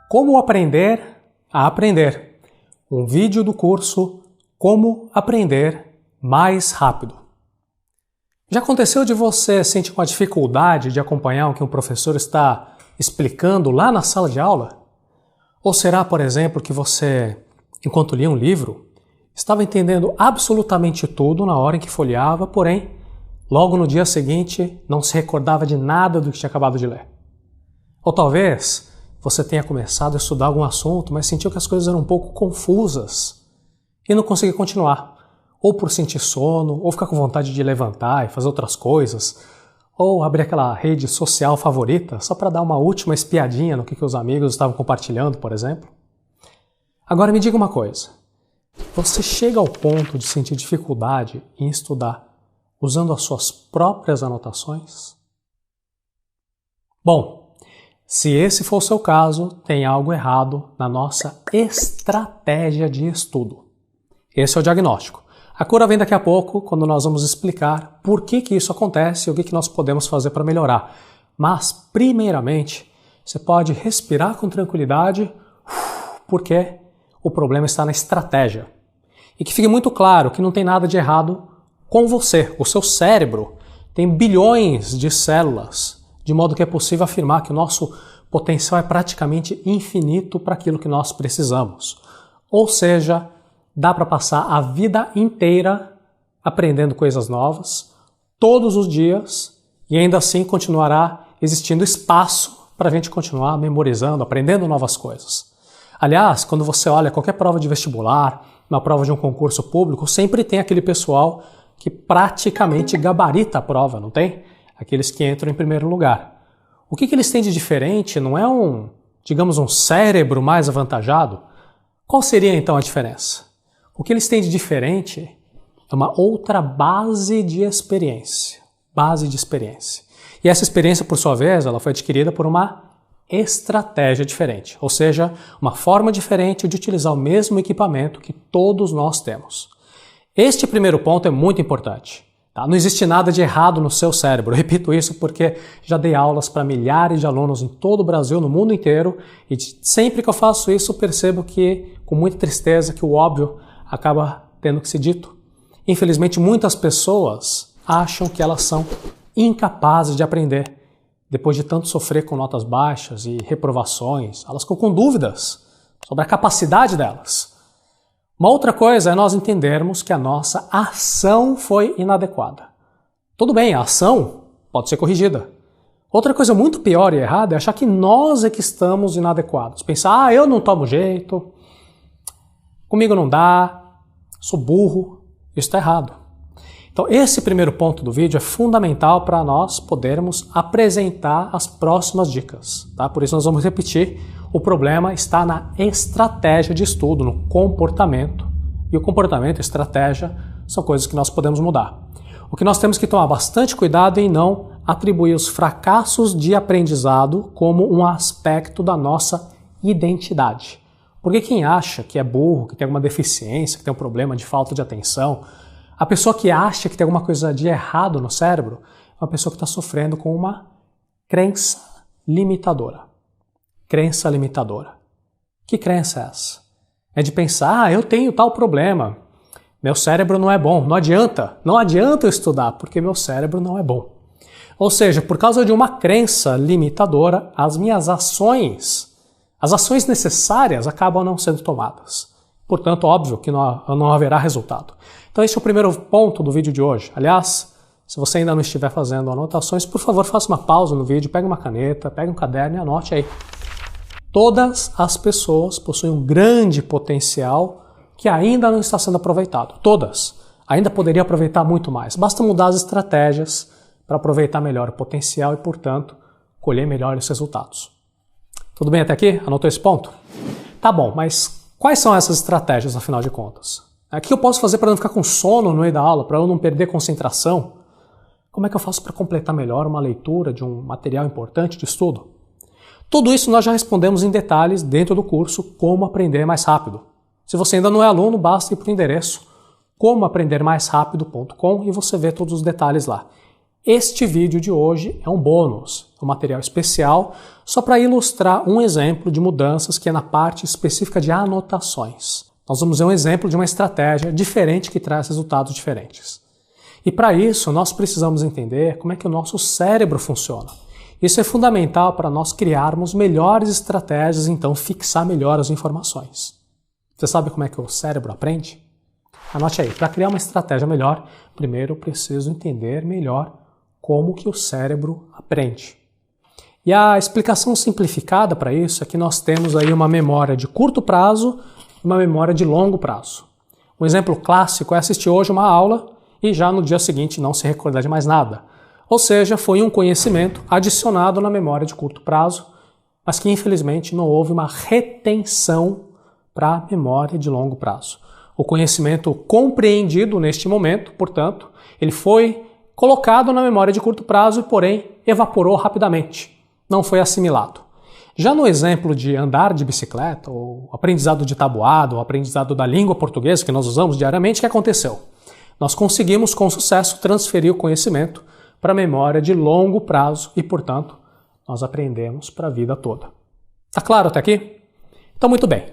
Como aprender a aprender. Um vídeo do curso Como Aprender Mais Rápido. Já aconteceu de você sentir uma dificuldade de acompanhar o que um professor está explicando lá na sala de aula? Ou será, por exemplo, que você, enquanto lia um livro, estava entendendo absolutamente tudo na hora em que folheava, porém, logo no dia seguinte, não se recordava de nada do que tinha acabado de ler? Ou talvez você tenha começado a estudar algum assunto, mas sentiu que as coisas eram um pouco confusas e não conseguiu continuar, ou por sentir sono, ou ficar com vontade de levantar e fazer outras coisas, ou abrir aquela rede social favorita só para dar uma última espiadinha no que os amigos estavam compartilhando, por exemplo. Agora me diga uma coisa, você chega ao ponto de sentir dificuldade em estudar usando as suas próprias anotações? Bom, se esse for o seu caso, tem algo errado na nossa estratégia de estudo. Esse é o diagnóstico. A cura vem daqui a pouco, quando nós vamos explicar por que isso acontece e o que nós podemos fazer para melhorar. Mas, primeiramente, você pode respirar com tranquilidade, porque o problema está na estratégia. E que fique muito claro que não tem nada de errado com você. O seu cérebro tem bilhões de células, de modo que é possível afirmar que o nosso potencial é praticamente infinito para aquilo que nós precisamos. Ou seja, dá para passar a vida inteira aprendendo coisas novas, todos os dias, e ainda assim continuará existindo espaço para a gente continuar memorizando, aprendendo novas coisas. Aliás, quando você olha qualquer prova de vestibular, uma prova de um concurso público, sempre tem aquele pessoal que praticamente gabarita a prova, não tem? Aqueles que entram em primeiro lugar. O que eles têm de diferente não é digamos, um cérebro mais avantajado? Qual seria então a diferença? O que eles têm de diferente é uma outra base de experiência. E essa experiência, por sua vez, ela foi adquirida por uma estratégia diferente, ou seja, uma forma diferente de utilizar o mesmo equipamento que todos nós temos. Este primeiro ponto é muito importante. Não existe nada de errado no seu cérebro. Eu repito isso porque já dei aulas para milhares de alunos em todo o Brasil, no mundo inteiro, e sempre que eu faço isso, eu percebo que, com muita tristeza, que o óbvio acaba tendo que ser dito. Infelizmente, muitas pessoas acham que elas são incapazes de aprender. Depois de tanto sofrer com notas baixas e reprovações, elas ficam com dúvidas sobre a capacidade delas. Uma outra coisa é nós entendermos que a nossa ação foi inadequada. Tudo bem, a ação pode ser corrigida. Outra coisa muito pior e errada é achar que nós é que estamos inadequados. Pensar, eu não tomo jeito, comigo não dá, sou burro, isso está errado. Então esse primeiro ponto do vídeo é fundamental para nós podermos apresentar as próximas dicas. Tá? Por isso nós vamos repetir. O problema está na estratégia de estudo, no comportamento. E o comportamento e a estratégia são coisas que nós podemos mudar. O que nós temos que tomar bastante cuidado em não atribuir os fracassos de aprendizado como um aspecto da nossa identidade. Porque quem acha que é burro, que tem alguma deficiência, que tem um problema de falta de atenção, a pessoa que acha que tem alguma coisa de errado no cérebro é uma pessoa que está sofrendo com uma crença limitadora. Crença limitadora. Que crença é essa? É de pensar, eu tenho tal problema, meu cérebro não é bom, não adianta eu estudar, porque meu cérebro não é bom. Ou seja, por causa de uma crença limitadora, as minhas ações, as ações necessárias acabam não sendo tomadas. Portanto, óbvio que não haverá resultado. Então esse é o primeiro ponto do vídeo de hoje. Aliás, se você ainda não estiver fazendo anotações, por favor, faça uma pausa no vídeo, pegue uma caneta, pegue um caderno e anote aí. Todas as pessoas possuem um grande potencial que ainda não está sendo aproveitado. Todas. Ainda poderia aproveitar muito mais. Basta mudar as estratégias para aproveitar melhor o potencial e, portanto, colher melhores resultados. Tudo bem até aqui? Anotou esse ponto? Tá bom, mas quais são essas estratégias, afinal de contas? O que eu posso fazer para não ficar com sono no meio da aula, para eu não perder concentração? Como é que eu faço para completar melhor uma leitura de um material importante de estudo? Tudo isso nós já respondemos em detalhes dentro do curso Como Aprender Mais Rápido. Se você ainda não é aluno, basta ir para o endereço comoaprendermaisrapido.com e você vê todos os detalhes lá. Este vídeo de hoje é um bônus, um material especial, só para ilustrar um exemplo de mudanças que é na parte específica de anotações. Nós vamos ver um exemplo de uma estratégia diferente que traz resultados diferentes. E para isso, nós precisamos entender como é que o nosso cérebro funciona. Isso é fundamental para nós criarmos melhores estratégias e então fixar melhor as informações. Você sabe como é que o cérebro aprende? Anote aí, para criar uma estratégia melhor, primeiro eu preciso entender melhor como que o cérebro aprende. E a explicação simplificada para isso é que nós temos aí uma memória de curto prazo e uma memória de longo prazo. Um exemplo clássico é assistir hoje uma aula e já no dia seguinte não se recordar de mais nada. Ou seja, foi um conhecimento adicionado na memória de curto prazo, mas que infelizmente não houve uma retenção para a memória de longo prazo. O conhecimento compreendido neste momento, portanto, ele foi colocado na memória de curto prazo e, porém, evaporou rapidamente. Não foi assimilado. Já no exemplo de andar de bicicleta, ou aprendizado de tabuado, ou aprendizado da língua portuguesa que nós usamos diariamente, o que aconteceu? Nós conseguimos com sucesso transferir o conhecimento para a memória de longo prazo e, portanto, nós aprendemos para a vida toda. Tá claro até aqui? Então, muito bem.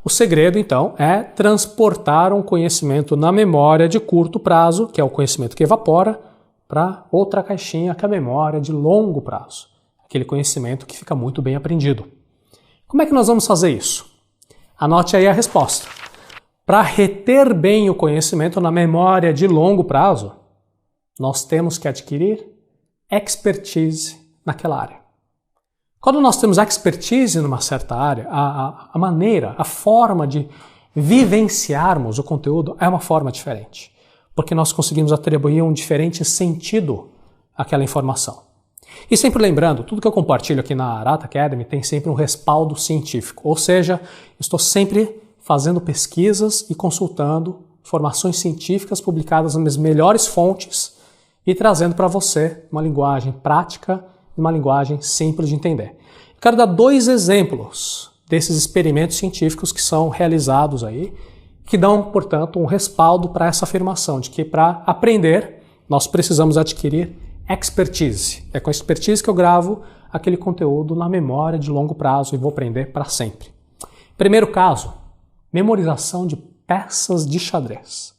O segredo, então, é transportar um conhecimento na memória de curto prazo, que é o conhecimento que evapora, para outra caixinha, que é a memória de longo prazo. Aquele conhecimento que fica muito bem aprendido. Como é que nós vamos fazer isso? Anote aí a resposta. Para reter bem o conhecimento na memória de longo prazo, nós temos que adquirir expertise naquela área. Quando nós temos expertise numa certa área, a maneira, a forma de vivenciarmos o conteúdo é uma forma diferente, porque nós conseguimos atribuir um diferente sentido àquela informação. E sempre lembrando, tudo que eu compartilho aqui na Arata Academy tem sempre um respaldo científico, ou seja, estou sempre fazendo pesquisas e consultando informações científicas publicadas nas melhores fontes e trazendo para você uma linguagem prática e uma linguagem simples de entender. Eu quero dar 2 exemplos desses experimentos científicos que são realizados aí, que dão, portanto, um respaldo para essa afirmação de que para aprender nós precisamos adquirir expertise. É com expertise que eu gravo aquele conteúdo na memória de longo prazo e vou aprender para sempre. Primeiro caso, memorização de peças de xadrez.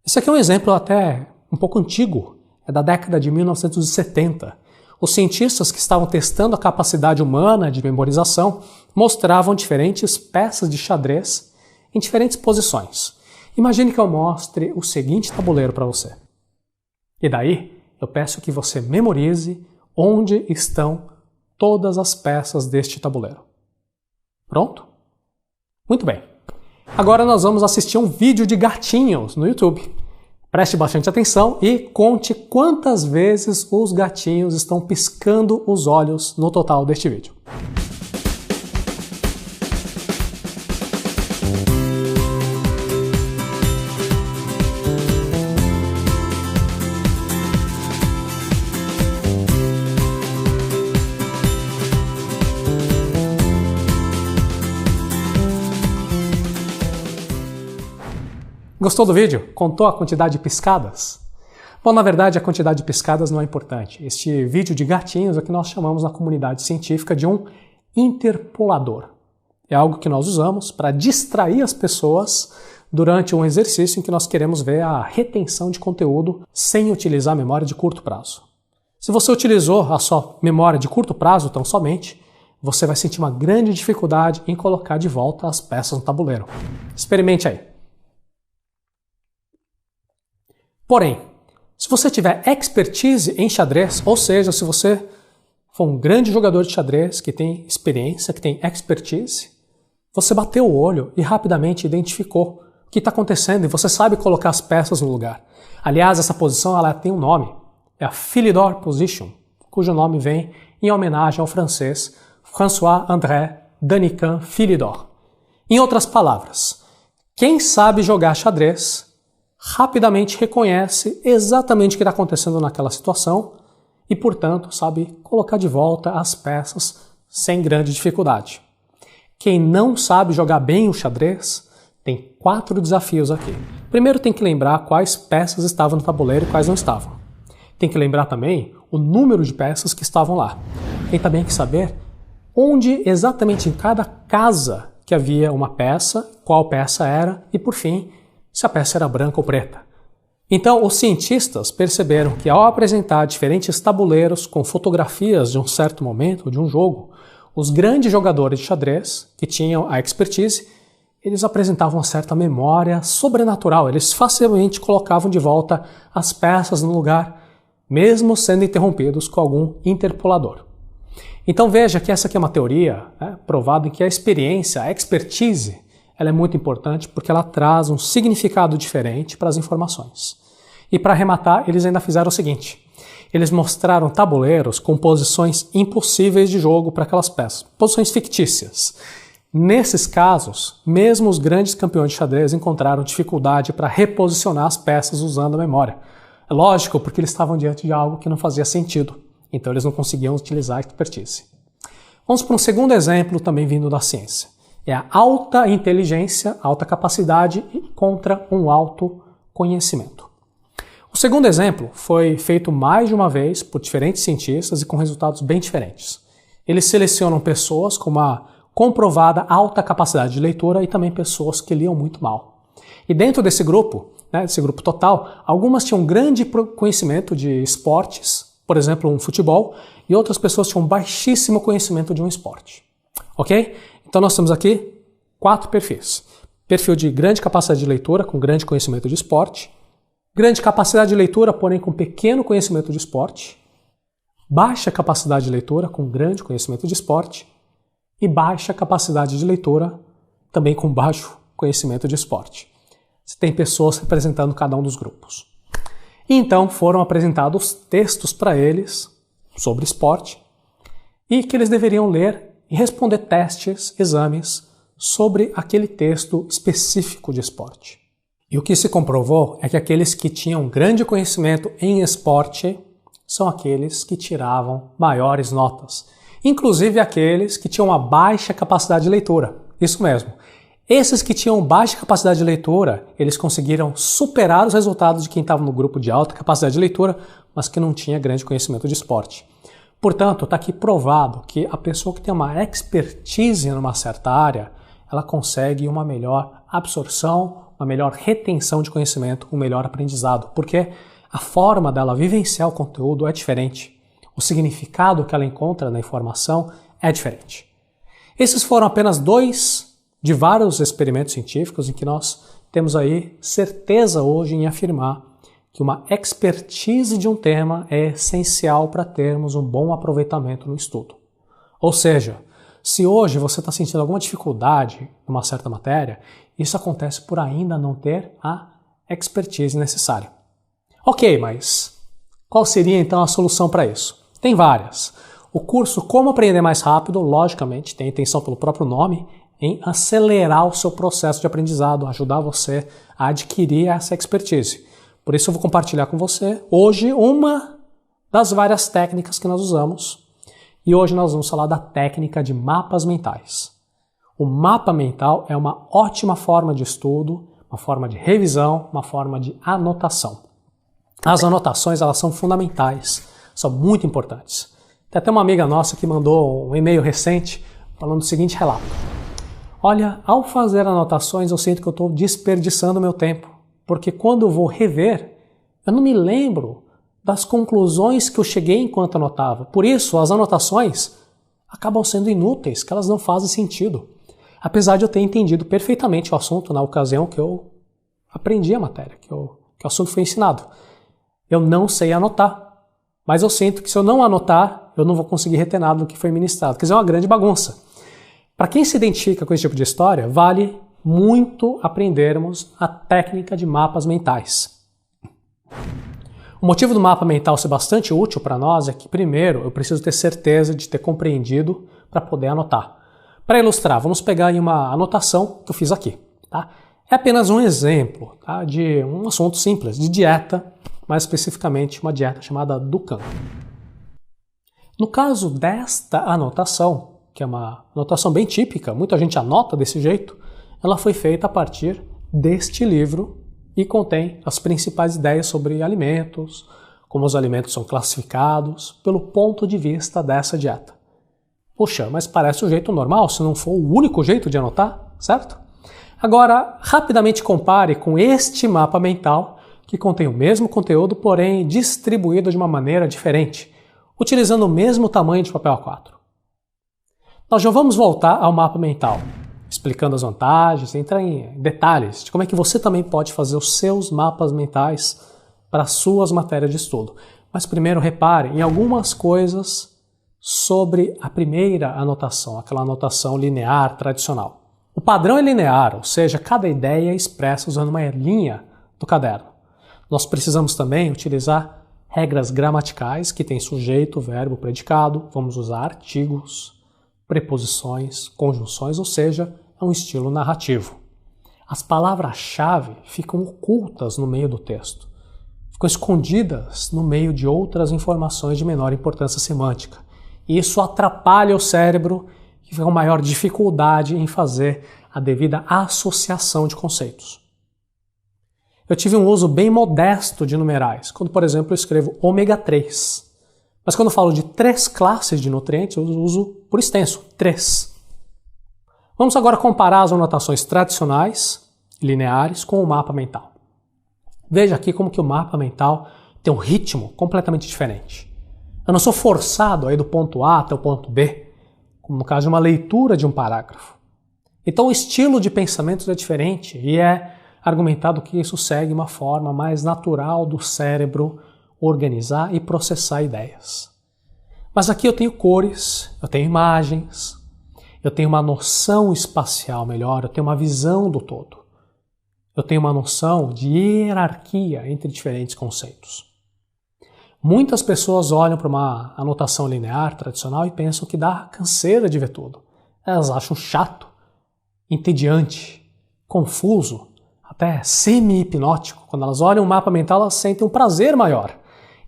Esse aqui é um exemplo até um pouco antigo, é da década de 1970. Os cientistas que estavam testando a capacidade humana de memorização mostravam diferentes peças de xadrez em diferentes posições. Imagine que eu mostre o seguinte tabuleiro para você. E daí, eu peço que você memorize onde estão todas as peças deste tabuleiro. Pronto? Muito bem. Agora nós vamos assistir um vídeo de gatinhos no YouTube. Preste bastante atenção e conte quantas vezes os gatinhos estão piscando os olhos no total deste vídeo. Gostou do vídeo? Contou a quantidade de piscadas? Bom, na verdade, a quantidade de piscadas não é importante. Este vídeo de gatinhos é o que nós chamamos na comunidade científica de um interpolador. É algo que nós usamos para distrair as pessoas durante um exercício em que nós queremos ver a retenção de conteúdo sem utilizar a memória de curto prazo. Se você utilizou a sua memória de curto prazo tão somente, você vai sentir uma grande dificuldade em colocar de volta as peças no tabuleiro. Experimente aí. Porém, se você tiver expertise em xadrez, ou seja, se você for um grande jogador de xadrez que tem experiência, que tem expertise, você bateu o olho e rapidamente identificou o que está acontecendo e você sabe colocar as peças no lugar. Aliás, essa posição ela tem um nome, é a Philidor Position, cujo nome vem em homenagem ao francês François-André Danican Philidor. Em outras palavras, quem sabe jogar xadrez rapidamente reconhece exatamente o que está acontecendo naquela situação e, portanto, sabe colocar de volta as peças sem grande dificuldade. Quem não sabe jogar bem o xadrez tem 4 desafios aqui. Primeiro tem que lembrar quais peças estavam no tabuleiro e quais não estavam. Tem que lembrar também o número de peças que estavam lá. Tem também que saber onde exatamente em cada casa que havia uma peça, qual peça era e, por fim, se a peça era branca ou preta. Então, os cientistas perceberam que ao apresentar diferentes tabuleiros com fotografias de um certo momento, de um jogo, os grandes jogadores de xadrez, que tinham a expertise, eles apresentavam uma certa memória sobrenatural. Eles facilmente colocavam de volta as peças no lugar, mesmo sendo interrompidos com algum interpolador. Então veja que essa aqui é uma teoria provada em que a experiência, a expertise, ela é muito importante porque ela traz um significado diferente para as informações. E para arrematar, eles ainda fizeram o seguinte: eles mostraram tabuleiros com posições impossíveis de jogo para aquelas peças, posições fictícias. Nesses casos, mesmo os grandes campeões de xadrez encontraram dificuldade para reposicionar as peças usando a memória. É lógico, porque eles estavam diante de algo que não fazia sentido, então eles não conseguiam utilizar a expertise. Vamos para um segundo exemplo também vindo da ciência. É a alta inteligência, alta capacidade contra um alto conhecimento. O segundo exemplo foi feito mais de uma vez por diferentes cientistas e com resultados bem diferentes. Eles selecionam pessoas com uma comprovada alta capacidade de leitura e também pessoas que liam muito mal. E dentro desse grupo, desse grupo total, algumas tinham grande conhecimento de esportes, por exemplo, um futebol, e outras pessoas tinham baixíssimo conhecimento de um esporte. Ok? Então nós temos aqui 4 perfis. Perfil de grande capacidade de leitura, com grande conhecimento de esporte. Grande capacidade de leitura, porém com pequeno conhecimento de esporte. Baixa capacidade de leitura, com grande conhecimento de esporte. E baixa capacidade de leitura, também com baixo conhecimento de esporte. Você tem pessoas representando cada um dos grupos. E então foram apresentados textos para eles sobre esporte e que eles deveriam ler e responder testes, exames sobre aquele texto específico de esporte. E o que se comprovou é que aqueles que tinham grande conhecimento em esporte são aqueles que tiravam maiores notas. Inclusive aqueles que tinham uma baixa capacidade de leitura. Isso mesmo. Esses que tinham baixa capacidade de leitura, eles conseguiram superar os resultados de quem estava no grupo de alta capacidade de leitura, mas que não tinha grande conhecimento de esporte. Portanto, está aqui provado que a pessoa que tem uma expertise numa certa área, ela consegue uma melhor absorção, uma melhor retenção de conhecimento, um melhor aprendizado, porque a forma dela vivenciar o conteúdo é diferente. O significado que ela encontra na informação é diferente. Esses foram apenas 2 de vários experimentos científicos em que nós temos aí certeza hoje em afirmar que uma expertise de um tema é essencial para termos um bom aproveitamento no estudo. Ou seja, se hoje você está sentindo alguma dificuldade numa certa matéria, isso acontece por ainda não ter a expertise necessária. Ok, mas qual seria então a solução para isso? Tem várias. O curso Como Aprender Mais Rápido, logicamente, tem a intenção pelo próprio nome em acelerar o seu processo de aprendizado, ajudar você a adquirir essa expertise. Por isso eu vou compartilhar com você hoje uma das várias técnicas que nós usamos. E hoje nós vamos falar da técnica de mapas mentais. O mapa mental é uma ótima forma de estudo, uma forma de revisão, uma forma de anotação. As anotações, elas são fundamentais, são muito importantes. Tem até uma amiga nossa que mandou um e-mail recente falando o seguinte relato. Olha, ao fazer anotações eu sinto que eu estou desperdiçando meu tempo, porque quando eu vou rever, eu não me lembro das conclusões que eu cheguei enquanto anotava. Por isso, as anotações acabam sendo inúteis, que elas não fazem sentido. Apesar de eu ter entendido perfeitamente o assunto na ocasião que eu aprendi a matéria, que o assunto foi ensinado. Eu não sei anotar. Mas eu sinto que se eu não anotar, eu não vou conseguir reter nada do que foi ministrado. Quer dizer, é uma grande bagunça. Para quem se identifica com esse tipo de história, vale muito aprendermos a técnica de mapas mentais. O motivo do mapa mental ser bastante útil para nós é que, primeiro, eu preciso ter certeza de ter compreendido para poder anotar. Para ilustrar, vamos pegar aí uma anotação que eu fiz aqui. Tá? É apenas um exemplo, tá, de um assunto simples, de dieta, mais especificamente uma dieta chamada Dukan. No caso desta anotação, que é uma anotação bem típica, muita gente anota desse jeito, ela foi feita a partir deste livro e contém as principais ideias sobre alimentos, como os alimentos são classificados pelo ponto de vista dessa dieta. Puxa, mas parece o jeito normal, se não for o único jeito de anotar, certo? Agora, rapidamente compare com este mapa mental, que contém o mesmo conteúdo, porém distribuído de uma maneira diferente, utilizando o mesmo tamanho de papel A4. Nós já vamos voltar ao mapa mental, explicando as vantagens, entrar em detalhes de como é que você também pode fazer os seus mapas mentais para as suas matérias de estudo. Mas primeiro repare em algumas coisas sobre a primeira anotação, aquela anotação linear tradicional. O padrão é linear, ou seja, cada ideia é expressa usando uma linha do caderno. Nós precisamos também utilizar regras gramaticais que têm sujeito, verbo, predicado. Vamos usar artigos, preposições, conjunções, ou seja, é um estilo narrativo. As palavras-chave ficam ocultas no meio do texto, ficam escondidas no meio de outras informações de menor importância semântica. E isso atrapalha o cérebro e fica com maior dificuldade em fazer a devida associação de conceitos. Eu tive um uso bem modesto de numerais, quando, por exemplo, eu escrevo ômega 3. Mas quando eu falo de 3 classes de nutrientes, eu uso por extenso, 3. Vamos agora comparar as anotações tradicionais, lineares, com o mapa mental. Veja aqui como que o mapa mental tem um ritmo completamente diferente. Eu não sou forçado a ir do ponto A até o ponto B, como no caso de uma leitura de um parágrafo. Então o estilo de pensamento é diferente e é argumentado que isso segue uma forma mais natural do cérebro organizar e processar ideias. Mas aqui eu tenho cores, eu tenho imagens, eu tenho uma noção espacial melhor, eu tenho uma visão do todo. Eu tenho uma noção de hierarquia entre diferentes conceitos. Muitas pessoas olham para uma anotação linear tradicional e pensam que dá canseira de ver tudo. Elas acham chato, entediante, confuso, até semi-hipnótico. Quando elas olham o mapa mental, elas sentem um prazer maior.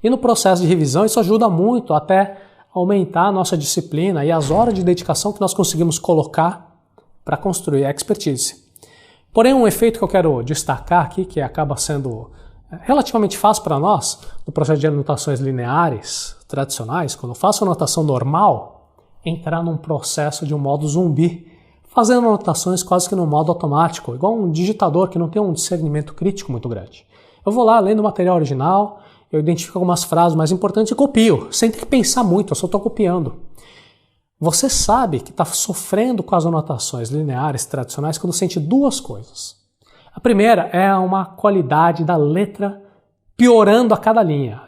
E no processo de revisão isso ajuda muito até aumentar a nossa disciplina e as horas de dedicação que nós conseguimos colocar para construir a expertise. Porém, um efeito que eu quero destacar aqui, que acaba sendo relativamente fácil para nós, no processo de anotações lineares tradicionais, quando eu faço anotação normal, entrar num processo de um modo zumbi, fazendo anotações quase que no modo automático, igual um digitador que não tem um discernimento crítico muito grande. Eu vou lá, lendo o material original, eu identifico algumas frases mais importantes e copio, sem ter que pensar muito, eu só estou copiando. Você sabe que está sofrendo com as anotações lineares tradicionais quando sente duas coisas. A primeira é uma qualidade da letra piorando a cada linha,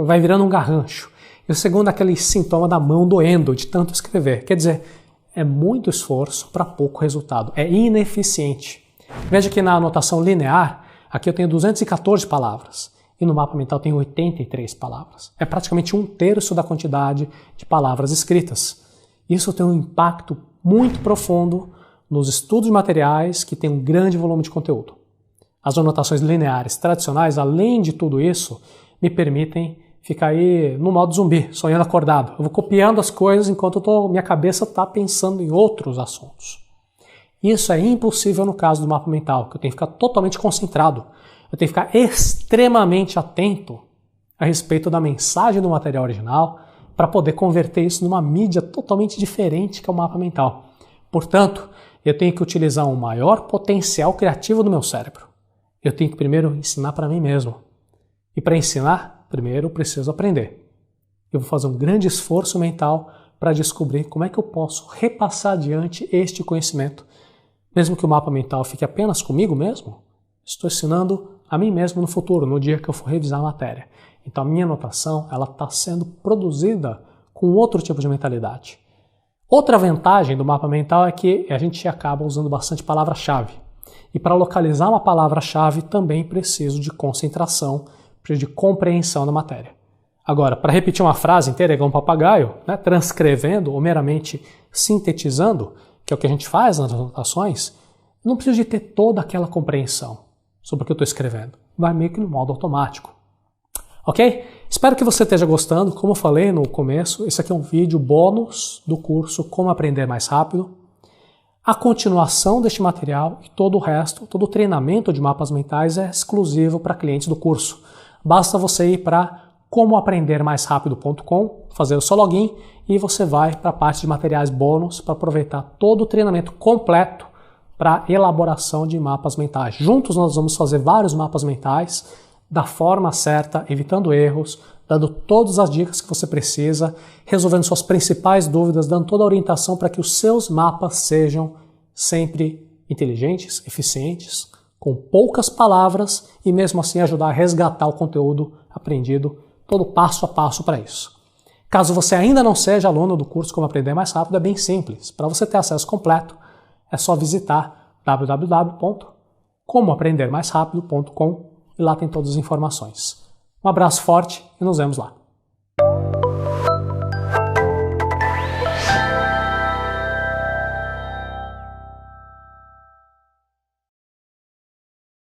vai virando um garrancho. E o segundo é aquele sintoma da mão doendo de tanto escrever. Quer dizer, é muito esforço para pouco resultado, é ineficiente. Veja que na anotação linear, aqui eu tenho 214 palavras e no mapa mental tem 83 palavras. É praticamente 1/3 da quantidade de palavras escritas. Isso tem um impacto muito profundo nos estudos de materiais que têm um grande volume de conteúdo. As anotações lineares tradicionais, além de tudo isso, me permitem ficar aí no modo zumbi, sonhando acordado. Eu vou copiando as coisas enquanto minha cabeça está pensando em outros assuntos. Isso é impossível no caso do mapa mental, que eu tenho que ficar totalmente concentrado. Eu tenho que ficar extremamente atento a respeito da mensagem do material original para poder converter isso numa mídia totalmente diferente que é o mapa mental. Portanto, eu tenho que utilizar um maior potencial criativo do meu cérebro. Eu tenho que primeiro ensinar para mim mesmo. E para ensinar, primeiro eu preciso aprender. Eu vou fazer um grande esforço mental para descobrir como é que eu posso repassar adiante este conhecimento. Mesmo que o mapa mental fique apenas comigo mesmo, estou ensinando a mim mesmo no futuro, no dia que eu for revisar a matéria. Então a minha anotação está sendo produzida com outro tipo de mentalidade. Outra vantagem do mapa mental é que a gente acaba usando bastante palavra-chave. E para localizar uma palavra-chave também preciso de concentração, preciso de compreensão da matéria. Agora, para repetir uma frase inteira igual um papagaio, transcrevendo ou meramente sintetizando, que é o que a gente faz nas anotações, eu não preciso de ter toda aquela compreensão sobre o que eu estou escrevendo. Vai meio que no modo automático. Ok? Espero que você esteja gostando. Como eu falei no começo, esse aqui é um vídeo bônus do curso Como Aprender Mais Rápido. A continuação deste material e todo o resto, todo o treinamento de mapas mentais é exclusivo para clientes do curso. Basta você ir para comoaprendermaisrapido.com, fazer o seu login e você vai para a parte de materiais bônus para aproveitar todo o treinamento completo para elaboração de mapas mentais. Juntos nós vamos fazer vários mapas mentais da forma certa, evitando erros, dando todas as dicas que você precisa, resolvendo suas principais dúvidas, dando toda a orientação para que os seus mapas sejam sempre inteligentes, eficientes, com poucas palavras e mesmo assim ajudar a resgatar o conteúdo aprendido, todo passo a passo para isso. Caso você ainda não seja aluno do curso Como Aprender Mais Rápido, é bem simples. Para você ter acesso completo, é só visitar www.comoaprendermaisrapido.com e lá tem todas as informações. Um abraço forte e nos vemos lá.